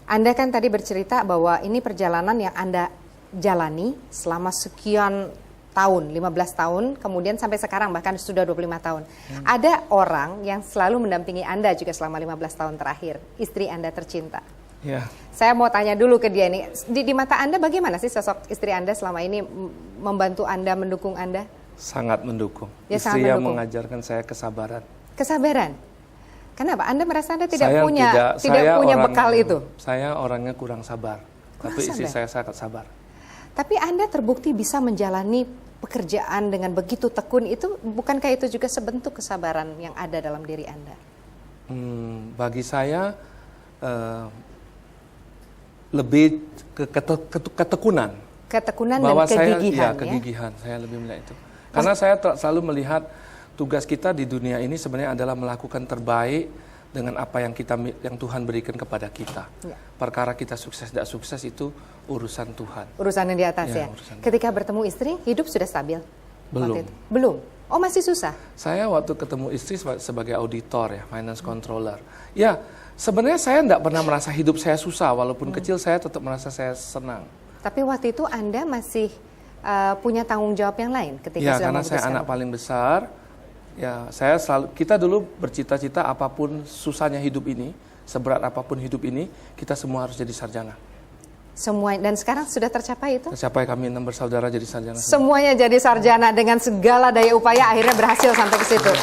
Anda kan tadi bercerita bahwa ini perjalanan yang Anda jalani selama sekian tahun, 15 tahun, kemudian sampai sekarang bahkan sudah 25 tahun. Ada orang yang selalu mendampingi Anda juga selama 15 tahun terakhir, istri Anda tercinta. Ya. Saya mau tanya dulu ke dia nih, di mata Anda bagaimana sih sosok istri Anda selama ini membantu Anda, mendukung Anda? Sangat mendukung. Ya, Istri sangat yang mendukung. mengajarkan saya kesabaran. Kesabaran? Kenapa? Anda merasa Anda tidak Saya punya bekal itu? Saya orangnya kurang sabar, tapi istri saya sangat sabar. Tapi Anda terbukti bisa menjalani pekerjaan dengan begitu tekun, itu bukankah itu juga sebentuk kesabaran yang ada dalam diri Anda? Bagi saya lebih ke ketekunan. Ketekunan Bahwa dan kegigihan, kegigihan. Saya lebih melihat itu. Karena saya selalu melihat tugas kita di dunia ini sebenarnya adalah melakukan terbaik dengan apa yang Tuhan berikan kepada kita. Ya. Perkara kita sukses tidak sukses itu urusan Tuhan. Urusan yang di atas ya. Ketika bertemu istri, hidup sudah stabil? Belum. Belum. Oh, masih susah? Saya waktu ketemu istri sebagai auditor ya, finance controller. Ya, sebenarnya saya tidak pernah merasa hidup saya susah, walaupun kecil saya tetap merasa saya senang. Tapi waktu itu Anda masih punya tanggung jawab yang lain ketika ya, sudah karena saya anak paling besar. Ya, kita dulu bercita-cita apapun susahnya hidup ini, seberat apapun hidup ini, kita semua harus jadi sarjana. Semua, dan sekarang sudah tercapai itu? Tercapai, kami 6 bersaudara jadi sarjana. Semuanya jadi sarjana dengan segala daya upaya, akhirnya berhasil sampai ke situ.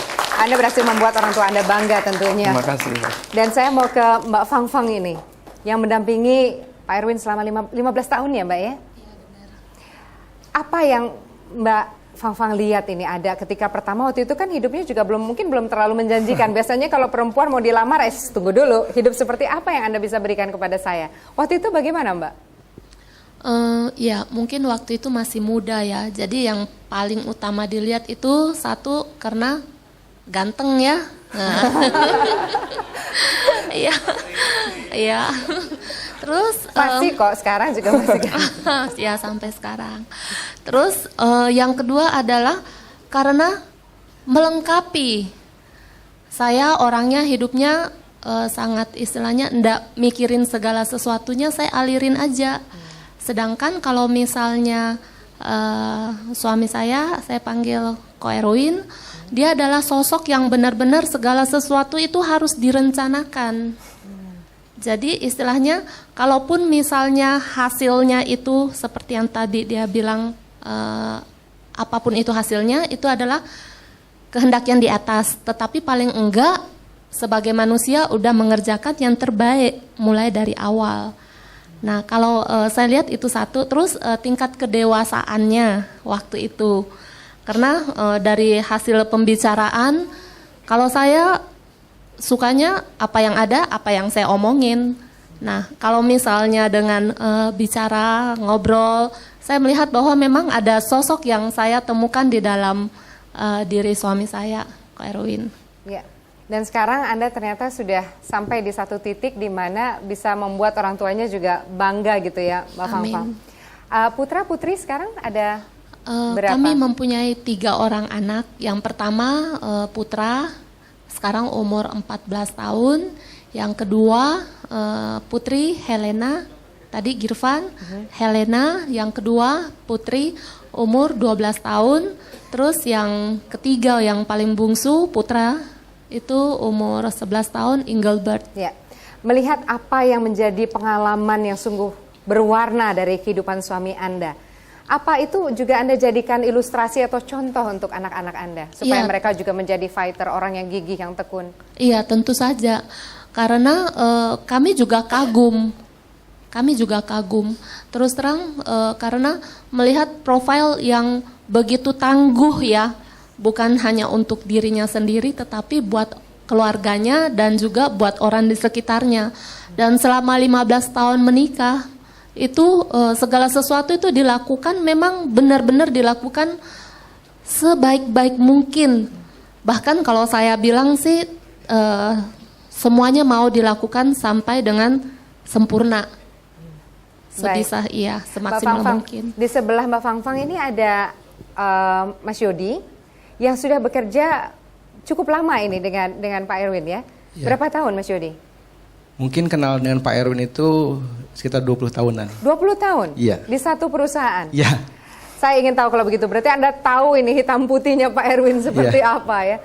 Anda berhasil membuat orang tua Anda bangga tentunya. Terima kasih. Dan saya mau ke Mbak Fang Fang ini, yang mendampingi Pak Erwin selama 15 tahun ya Mbak ya? Iya benar. Apa yang Mbak Fang Fang lihat ini ada ketika pertama waktu itu kan hidupnya juga mungkin belum terlalu menjanjikan. Biasanya kalau perempuan mau dilamar, tunggu dulu, hidup seperti apa yang Anda bisa berikan kepada saya? Waktu itu bagaimana Mbak? Ya mungkin waktu itu masih muda ya, jadi yang paling utama dilihat itu satu karena ganteng ya. Iya, iya. Terus pasti kok sekarang juga masih ganteng. Ya sampai sekarang. Terus yang kedua adalah karena melengkapi. Saya orangnya hidupnya sangat istilahnya ndak mikirin segala sesuatunya, saya alirin aja. Sedangkan kalau misalnya suami saya panggil Ko Erwin, dia adalah sosok yang benar-benar segala sesuatu itu harus direncanakan. Jadi istilahnya, kalaupun misalnya hasilnya itu seperti yang tadi dia bilang, apapun itu hasilnya, itu adalah kehendak yang di atas. Tetapi paling enggak, sebagai manusia udah mengerjakan yang terbaik mulai dari awal. Nah kalau saya lihat itu satu, terus tingkat kedewasaannya waktu itu. Karena dari hasil pembicaraan, kalau saya sukanya apa yang ada, apa yang saya omongin. Nah kalau misalnya dengan bicara, ngobrol, saya melihat bahwa memang ada sosok yang saya temukan di dalam diri suami saya, Ko Erwin. Ya. Dan sekarang Anda ternyata sudah sampai di satu titik di mana bisa membuat orang tuanya juga bangga gitu ya, Mbak Fang Fang. Putra putri sekarang ada berapa? Kami mempunyai 3 orang anak. Yang pertama putra, sekarang umur 14 tahun. Yang kedua putri Helena, tadi Girvan. Helena, yang kedua putri umur 12 tahun. Terus yang ketiga yang paling bungsu putra, itu umur 11 tahun, Engelbert. Ya. Melihat apa yang menjadi pengalaman yang sungguh berwarna dari kehidupan suami Anda, apa itu juga Anda jadikan ilustrasi atau contoh untuk anak-anak Anda supaya mereka juga menjadi fighter, orang yang gigih, yang tekun? Iya, tentu saja. Karena kami juga kagum. Terus terang karena melihat profil yang begitu tangguh ya. Bukan hanya untuk dirinya sendiri, tetapi buat keluarganya dan juga buat orang di sekitarnya. Dan selama 15 tahun menikah, itu segala sesuatu itu dilakukan, memang benar-benar dilakukan sebaik-baik mungkin. Bahkan kalau saya bilang sih, semuanya mau dilakukan sampai dengan sempurna. Sebisa semaksimal mungkin. Di sebelah Mbak Fang Fang ini ada Mas Yodi, yang sudah bekerja cukup lama ini dengan Pak Erwin ya. Berapa tahun Mas Yodi? Mungkin kenal dengan Pak Erwin itu sekitar 20 tahunan. 20 tahun? Iya. Di satu perusahaan? Iya. Saya ingin tahu kalau begitu. Berarti Anda tahu ini hitam putihnya Pak Erwin seperti apa ya?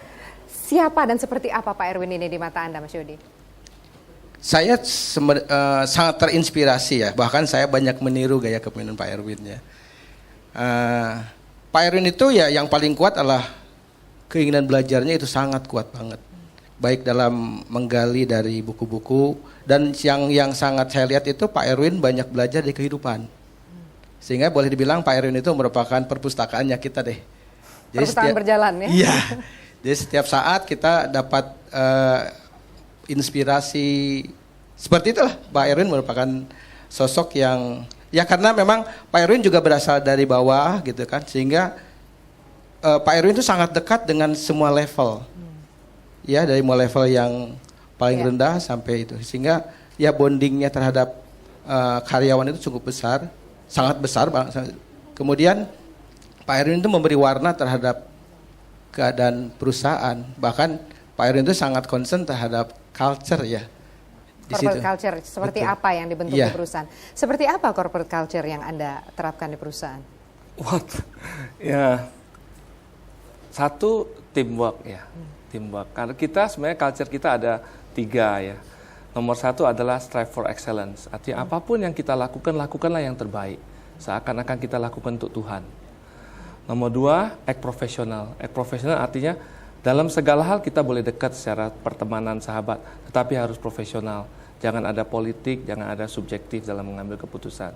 Siapa dan seperti apa Pak Erwin ini di mata Anda, Mas Yodi? Saya sangat terinspirasi ya. Bahkan saya banyak meniru gaya kepemimpinan Pak Erwin ya. Pak Erwin itu ya yang paling kuat adalah keinginan belajarnya itu sangat kuat banget. Baik dalam menggali dari buku-buku, dan yang sangat saya lihat itu Pak Erwin banyak belajar di kehidupan. Sehingga boleh dibilang Pak Erwin itu merupakan perpustakaannya kita deh. Jadi perpustakaan berjalan ya? Iya. Jadi setiap saat kita dapat inspirasi seperti itulah. Pak Erwin merupakan sosok yang ya karena memang Pak Erwin juga berasal dari bawah gitu kan, sehingga Pak Erwin itu sangat dekat dengan semua level. Ya, dari mulai level yang paling rendah sampai itu, sehingga ya bondingnya terhadap karyawan itu cukup besar, sangat besar. Kemudian Pak Erwin itu memberi warna terhadap keadaan perusahaan. Bahkan Pak Erwin itu sangat concern terhadap culture ya. Corporate culture seperti Betul. apa yang dibentuk di perusahaan? Seperti apa corporate culture yang Anda terapkan di perusahaan? Ya, satu teamwork ya. Teamwork. Karena kita sebenarnya culture kita ada 3 ya. Nomor 1 adalah strive for excellence. Artinya apapun yang kita lakukan, lakukanlah yang terbaik. Seakan-akan kita lakukan untuk Tuhan. Nomor 2, act profesional. Act profesional artinya dalam segala hal kita boleh dekat secara pertemanan, sahabat, tetapi harus profesional. Jangan ada politik, jangan ada subjektif dalam mengambil keputusan.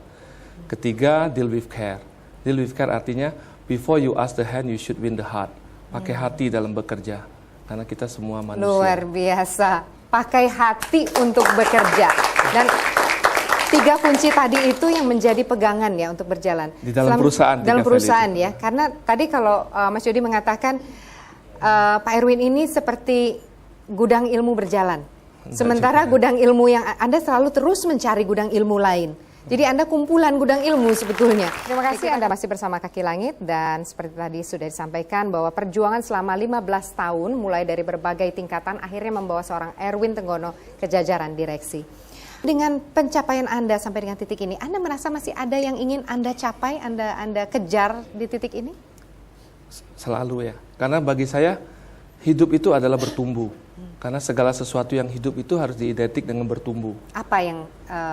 Ketiga, deal with care. Deal with care artinya before you ask the hand, you should win the heart. Pakai hati dalam bekerja. Karena kita semua manusia. Luar biasa. Pakai hati untuk bekerja. Dan 3 kunci tadi itu yang menjadi pegangan ya untuk berjalan. Di dalam perusahaan. Dalam perusahaan ya. Karena tadi kalau Mas Yodi mengatakan Pak Erwin ini seperti gudang ilmu berjalan. Sementara gudang ilmu yang Anda selalu terus mencari gudang ilmu lain. Jadi Anda kumpulan gudang ilmu sebetulnya. Terima kasih Anda masih bersama Kaki Langit, dan seperti tadi sudah disampaikan bahwa perjuangan selama 15 tahun mulai dari berbagai tingkatan akhirnya membawa seorang Erwin Tenggono ke jajaran direksi. Dengan pencapaian Anda sampai dengan titik ini, Anda merasa masih ada yang ingin Anda capai, Anda kejar di titik ini? Selalu ya. Karena bagi saya hidup itu adalah bertumbuh. Karena segala sesuatu yang hidup itu harus diidentik dengan bertumbuh. Apa yang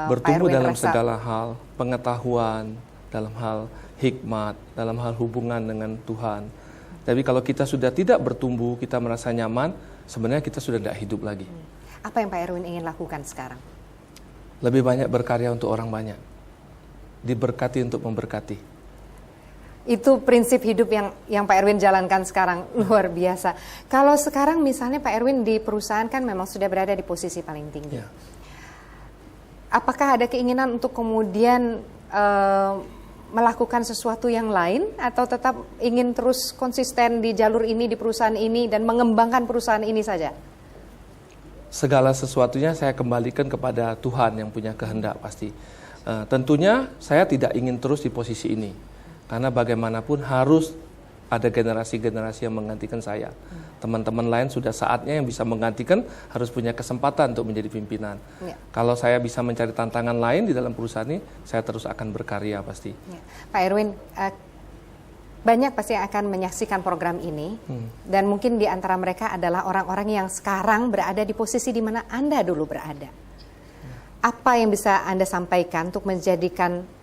bertumbuh Pak Erwin dalam rasa? segala hal, pengetahuan, dalam hal hikmat, dalam hal hubungan dengan Tuhan. Tapi kalau kita sudah tidak bertumbuh, kita merasa nyaman, sebenarnya kita sudah tidak hidup lagi. Apa yang Pak Erwin ingin lakukan sekarang? Lebih banyak berkarya untuk orang banyak. Diberkati untuk memberkati. Itu prinsip hidup yang Pak Erwin jalankan sekarang, luar biasa. Kalau sekarang misalnya Pak Erwin di perusahaan kan memang sudah berada di posisi paling tinggi. Ya. Apakah ada keinginan untuk kemudian melakukan sesuatu yang lain, atau tetap ingin terus konsisten di jalur ini, di perusahaan ini, dan mengembangkan perusahaan ini saja? Segala sesuatunya saya kembalikan kepada Tuhan yang punya kehendak pasti. Tentunya saya tidak ingin terus di posisi ini. Karena bagaimanapun harus ada generasi-generasi yang menggantikan saya. Teman-teman lain sudah saatnya yang bisa menggantikan harus punya kesempatan untuk menjadi pimpinan. Ya. Kalau saya bisa mencari tantangan lain di dalam perusahaan ini, saya terus akan berkarya pasti. Ya. Pak Erwin, banyak pasti yang akan menyaksikan program ini, dan mungkin di antara mereka adalah orang-orang yang sekarang berada di posisi di mana Anda dulu berada. Apa yang bisa Anda sampaikan untuk menjadikan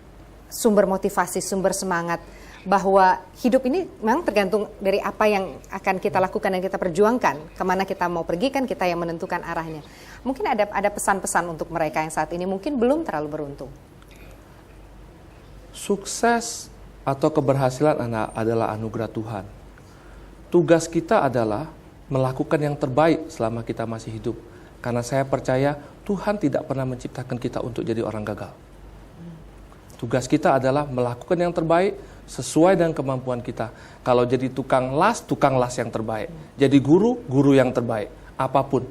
sumber motivasi, sumber semangat, bahwa hidup ini memang tergantung dari apa yang akan kita lakukan dan kita perjuangkan, kemana kita mau pergi kan kita yang menentukan arahnya. Mungkin ada pesan-pesan untuk mereka yang saat ini mungkin belum terlalu beruntung. Sukses atau keberhasilan adalah anugerah Tuhan. Tugas kita adalah melakukan yang terbaik selama kita masih hidup. Karena saya percaya Tuhan tidak pernah menciptakan kita untuk jadi orang gagal. Tugas kita adalah melakukan yang terbaik sesuai dengan kemampuan kita. Kalau jadi tukang las yang terbaik. Jadi guru yang terbaik. Apapun.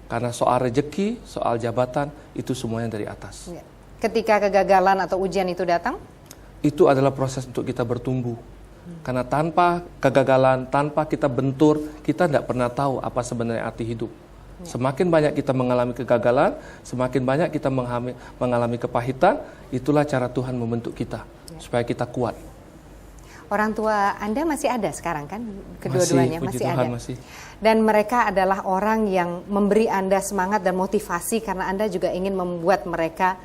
Karena soal rezeki, soal jabatan, itu semuanya dari atas. Ketika kegagalan atau ujian itu datang? Itu adalah proses untuk kita bertumbuh. Karena tanpa kegagalan, tanpa kita bentur, kita tidak pernah tahu apa sebenarnya arti hidup. Semakin banyak kita mengalami kegagalan, semakin banyak kita mengalami kepahitan, itulah cara Tuhan membentuk kita, supaya kita kuat. Orang tua Anda masih ada sekarang kan? Kedua-duanya masih ada. Masih. Dan mereka adalah orang yang memberi Anda semangat dan motivasi karena Anda juga ingin membuat mereka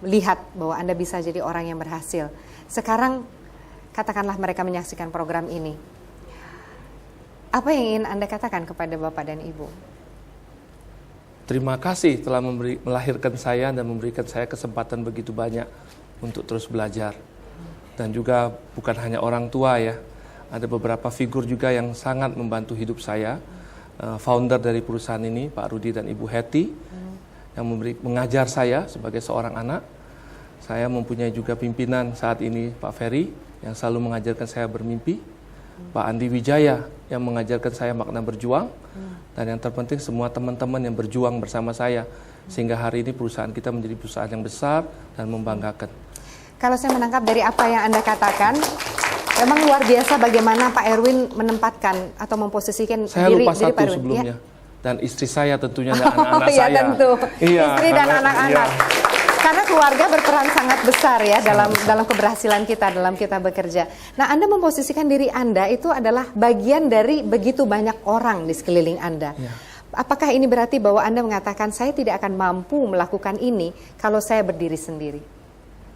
lihat bahwa Anda bisa jadi orang yang berhasil. Sekarang katakanlah mereka menyaksikan program ini. Apa yang ingin Anda katakan kepada Bapak dan Ibu? Terima kasih telah melahirkan saya dan memberikan saya kesempatan begitu banyak untuk terus belajar. Dan juga bukan hanya orang tua ya, ada beberapa figur juga yang sangat membantu hidup saya. Founder dari perusahaan ini, Pak Rudi dan Ibu Hetty, yang mengajar saya sebagai seorang anak. Saya mempunyai juga pimpinan saat ini, Pak Ferry, yang selalu mengajarkan saya bermimpi. Pak Andi Wijaya, yang mengajarkan saya makna berjuang. Dan yang terpenting semua teman-teman yang berjuang bersama saya. Sehingga hari ini perusahaan kita menjadi perusahaan yang besar dan membanggakan. Kalau saya menangkap dari apa yang Anda katakan, memang luar biasa bagaimana Pak Erwin menempatkan atau memposisikan saya diri lupa Pak satu Erwin. sebelumnya. Ya? Dan istri saya tentunya dan anak-anak Iya saya. tentu, Iya, istri dan anak-anak. Iya. Karena keluarga berperan sangat besar ya dalam keberhasilan kita, dalam kita bekerja. Nah, Anda memposisikan diri Anda itu adalah bagian dari begitu banyak orang di sekeliling Anda. Ya. Apakah ini berarti bahwa Anda mengatakan saya tidak akan mampu melakukan ini kalau saya berdiri sendiri?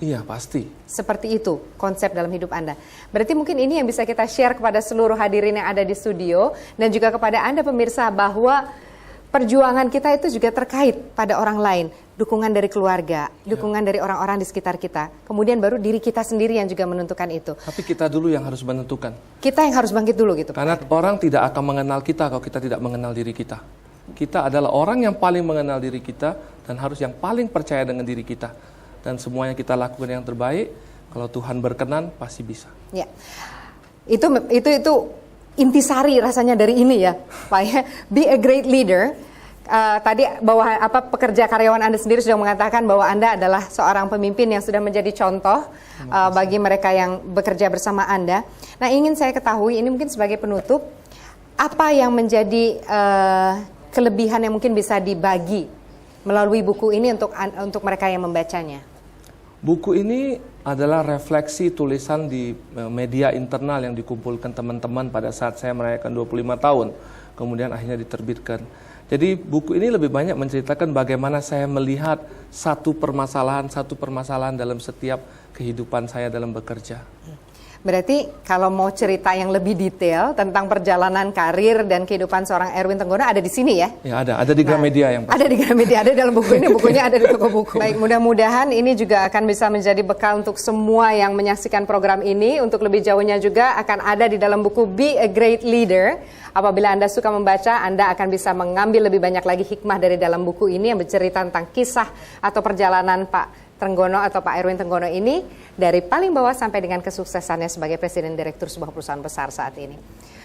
Iya, pasti. Seperti itu konsep dalam hidup Anda. Berarti mungkin ini yang bisa kita share kepada seluruh hadirin yang ada di studio dan juga kepada Anda pemirsa bahwa perjuangan kita itu juga terkait pada orang lain. Dukungan dari keluarga, dukungan dari orang-orang di sekitar kita. Kemudian baru diri kita sendiri yang juga menentukan itu. Tapi kita dulu yang harus menentukan. Kita yang harus bangkit dulu gitu. Karena orang tidak akan mengenal kita kalau kita tidak mengenal diri kita. Kita adalah orang yang paling mengenal diri kita dan harus yang paling percaya dengan diri kita. Dan semuanya kita lakukan yang terbaik. Kalau Tuhan berkenan pasti bisa. Ya, itu intisari rasanya dari ini ya, Pak ya. Be a great leader. Tadi bahwa pekerja karyawan Anda sendiri sudah mengatakan bahwa Anda adalah seorang pemimpin yang sudah menjadi contoh bagi mereka yang bekerja bersama Anda. Nah, ingin saya ketahui ini mungkin sebagai penutup, apa yang menjadi kelebihan yang mungkin bisa dibagi melalui buku ini untuk mereka yang membacanya? Buku ini adalah refleksi tulisan di media internal yang dikumpulkan teman-teman pada saat saya merayakan 25 tahun. Kemudian akhirnya diterbitkan. Jadi buku ini lebih banyak menceritakan bagaimana saya melihat satu permasalahan dalam setiap kehidupan saya dalam bekerja. Berarti kalau mau cerita yang lebih detail tentang perjalanan karir dan kehidupan seorang Erwin Tenggono ada di sini ya? Ya ada di Gramedia yang pasti. Ada di Gramedia, ada dalam buku ini, bukunya ada di toko buku. Baik, mudah-mudahan ini juga akan bisa menjadi bekal untuk semua yang menyaksikan program ini. Untuk lebih jauhnya juga akan ada di dalam buku Be a Great Leader. Apabila Anda suka membaca, Anda akan bisa mengambil lebih banyak lagi hikmah dari dalam buku ini yang bercerita tentang kisah atau perjalanan Pak Tenggono atau Pak Erwin Tenggono ini dari paling bawah sampai dengan kesuksesannya sebagai Presiden Direktur sebuah perusahaan besar saat ini.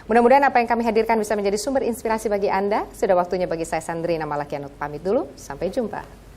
Mudah-mudahan apa yang kami hadirkan bisa menjadi sumber inspirasi bagi Anda. Sudah waktunya bagi saya Sandrina Malakianut pamit dulu. Sampai jumpa.